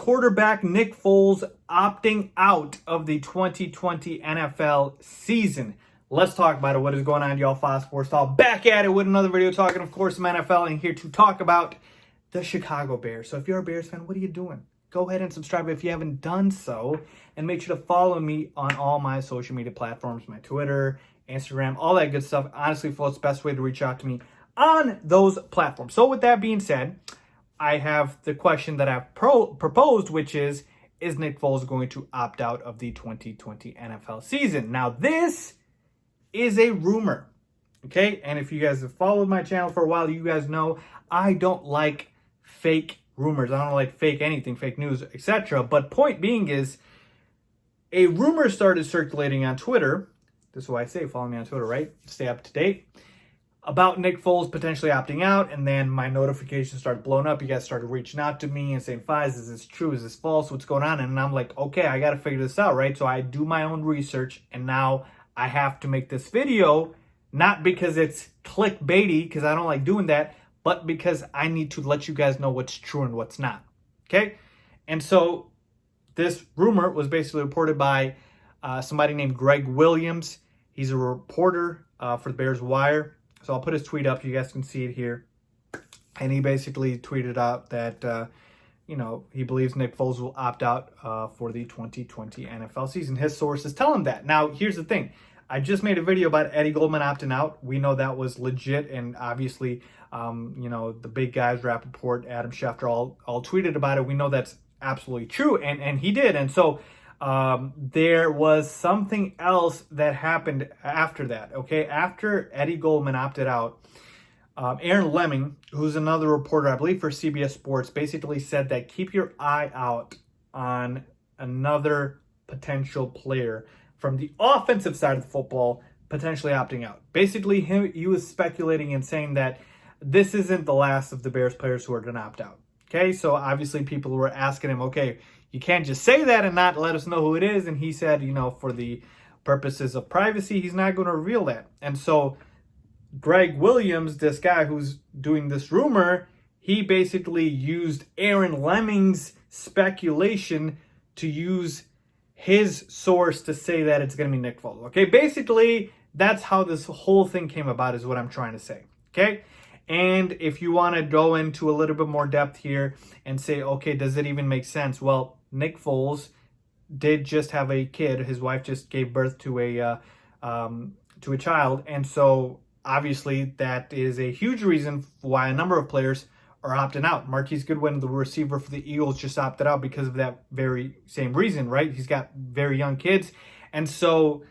quarterback Nick Foles opting out of the 2020 NFL season. Let's talk about it. What is going on, y'all? Faiz Sports Talk back at it with another video talking, of course, some NFL, and here to talk about the Chicago Bears. So if you're a Bears fan, what are you doing? Go ahead and subscribe if you haven't done so, and make sure to follow me on all my social media platforms, my Twitter, Instagram, all that good stuff. Honestly, folks, best way to reach out to me on those platforms. So with that being said, I have the question that I've proposed, which is Nick Foles going to opt out of the 2020 NFL season? Now, this is a rumor, okay? And if you guys have followed my channel for a while, you guys know I don't like fake rumors. I don't like fake anything, fake news, etc. But point being is, a rumor started circulating on Twitter. This is why I say follow me on Twitter, right? Stay up to date. About Nick Foles potentially opting out, and then my notifications started blowing up. You guys started reaching out to me and saying, Faiz, is this true? Is this false? What's going on? And I'm like, okay, I got to figure this out, right? So I do my own research, and now I have to make this video, not because it's clickbaity, because I don't like doing that, but because I need to let you guys know what's true and what's not, okay? And so this rumor was basically reported by somebody named Greg Williams. He's a reporter for the Bears Wire. So I'll put his tweet up. You guys can see it here. And he basically tweeted out that, he believes Nick Foles will opt out for the 2020 NFL season. His sources tell him that. Now, here's the thing. I just made a video about Eddie Goldman opting out. We know that was legit. And obviously, the big guys, Rappaport, Adam Schefter, all tweeted about it. We know that's absolutely true. And he did. And so there was something else that happened after that, okay? After Eddie Goldman opted out, Aaron Lemming, who's another reporter, I believe for CBS Sports, basically said that keep your eye out on another potential player from the offensive side of the football potentially opting out. Basically, he was speculating and saying that this isn't the last of the Bears players who are going to opt out, okay? So obviously people were asking him, okay, you can't just say that and not let us know who it is. And he said, for the purposes of privacy, he's not going to reveal that. And so Greg Williams, this guy who's doing this rumor, he basically used Aaron Lemming's speculation to use his source to say that it's going to be Nick Foles. Okay, basically, that's how this whole thing came about is what I'm trying to say. Okay? And if you want to go into a little bit more depth here and say, okay, does it even make sense? Well, Nick Foles did just have a kid. His wife just gave birth to a child. And so obviously that is a huge reason why a number of players are opting out. Marquise Goodwin, the receiver for the Eagles, just opted out because of that very same reason, right? He's got very young kids. And so,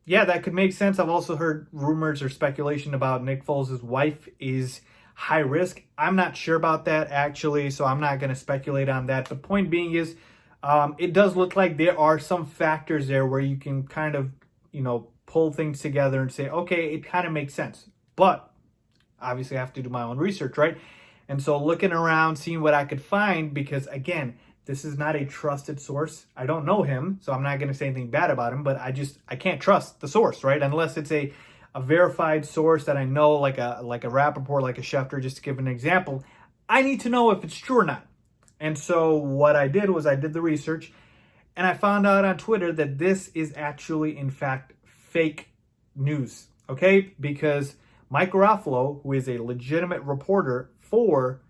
yeah, that could make sense. I've also heard rumors or speculation about Nick Foles' wife is high risk. I'm not sure about that, actually, so I'm not going to speculate on that. The point being is, it does look like there are some factors there where you can kind of, pull things together and say, okay, it kind of makes sense. But obviously I have to do my own research, right? And so looking around, seeing what I could find, because again, this is not a trusted source. I don't know him, so I'm not going to say anything bad about him, but I can't trust the source, right? Unless it's a verified source that I know, like a Rappaport, like a Schefter, just to give an example. I need to know if it's true or not. And so what I did was I did the research, and I found out on Twitter that this is actually, in fact, fake news, okay? Because Mike Garofalo, who is a legitimate reporter for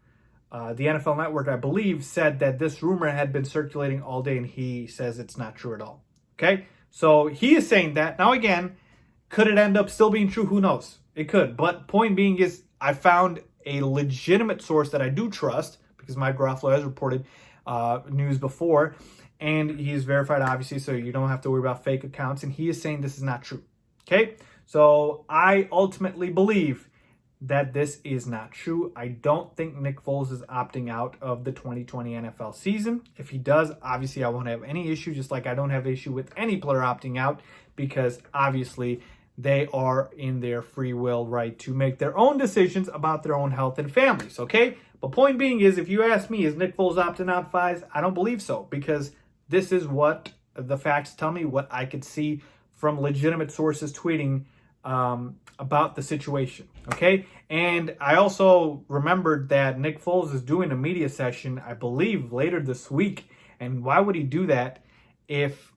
the NFL Network, I believe, said that this rumor had been circulating all day, and he says it's not true at all, okay? So he is saying that. Now, again, could it end up still being true? Who knows? It could. But point being is I found a legitimate source that I do trust, because Mike Garofalo has reported news before, and he is verified, obviously, so you don't have to worry about fake accounts, and he is saying this is not true, okay? So I ultimately believe that this is not true. I don't think Nick Foles is opting out of the 2020 NFL season. If he does, obviously I won't have any issue, just like I don't have issue with any player opting out, because obviously they are in their free will right to make their own decisions about their own health and families, okay? But point being is, if you ask me, is Nick Foles opting out, Faiz? I don't believe so, because this is what the facts tell me, what I could see from legitimate sources tweeting about the situation, okay? And I also remembered that Nick Foles is doing a media session, I believe, later this week, And why would he do that if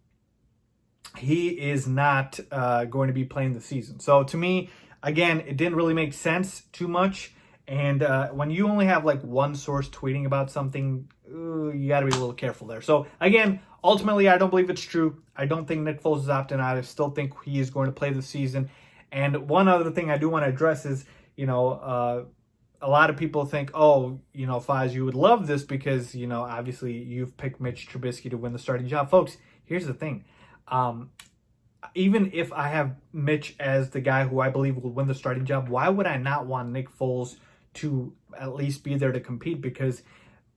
he is not going to be playing the season? So to me, again, it didn't really make sense too much. And when you only have like one source tweeting about something, you got to be a little careful there. So again, ultimately, I don't believe it's true. I don't think Nick Foles is opting out. I still think he is going to play the season. And one other thing I do want to address is, a lot of people think, oh, Faiz, you would love this because, obviously you've picked Mitch Trubisky to win the starting job. Folks, here's the thing. Even if I have Mitch as the guy who I believe will win the starting job, why would I not want Nick Foles to at least be there to compete? Because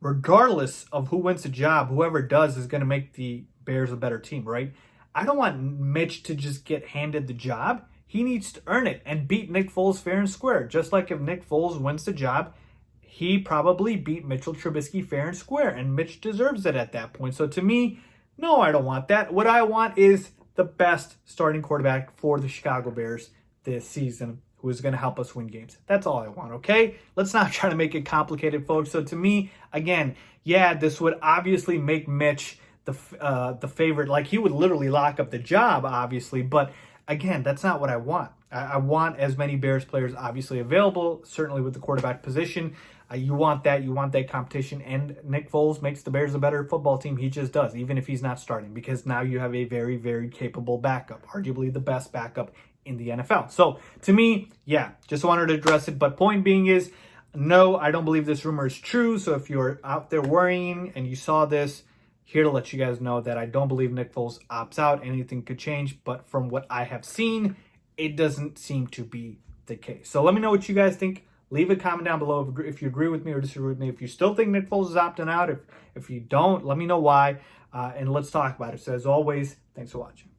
regardless of who wins the job, whoever does is going to make the Bears a better team, right? I don't want Mitch to just get handed the job. He needs to earn it and beat Nick Foles fair and square. Just like if Nick Foles wins the job, he probably beat Mitchell Trubisky fair and square, and Mitch deserves it at that point. So to me, no, I don't want that. What I want is the best starting quarterback for the Chicago Bears this season, who is going to help us win games. That's all I want, okay? Let's not try to make it complicated, folks. So to me, again, yeah, this would obviously make Mitch the favorite. Like, he would literally lock up the job, obviously. But again, that's not what I want. I want as many Bears players obviously available, certainly with the quarterback position. You want that. You want that competition. And Nick Foles makes the Bears a better football team. He just does, even if he's not starting, because now you have a very, very capable backup, arguably the best backup in the NFL. So to me, yeah, just wanted to address it. But point being is, no, I don't believe this rumor is true. So if you're out there worrying and you saw this, here to let you guys know that I don't believe Nick Foles opts out. Anything could change, but from what I have seen, it doesn't seem to be the case. So let me know what you guys think. Leave a comment down below if you agree with me or disagree with me. If you still think Nick Foles is opting out, if you don't, let me know why, and let's talk about it. So as always, thanks for watching.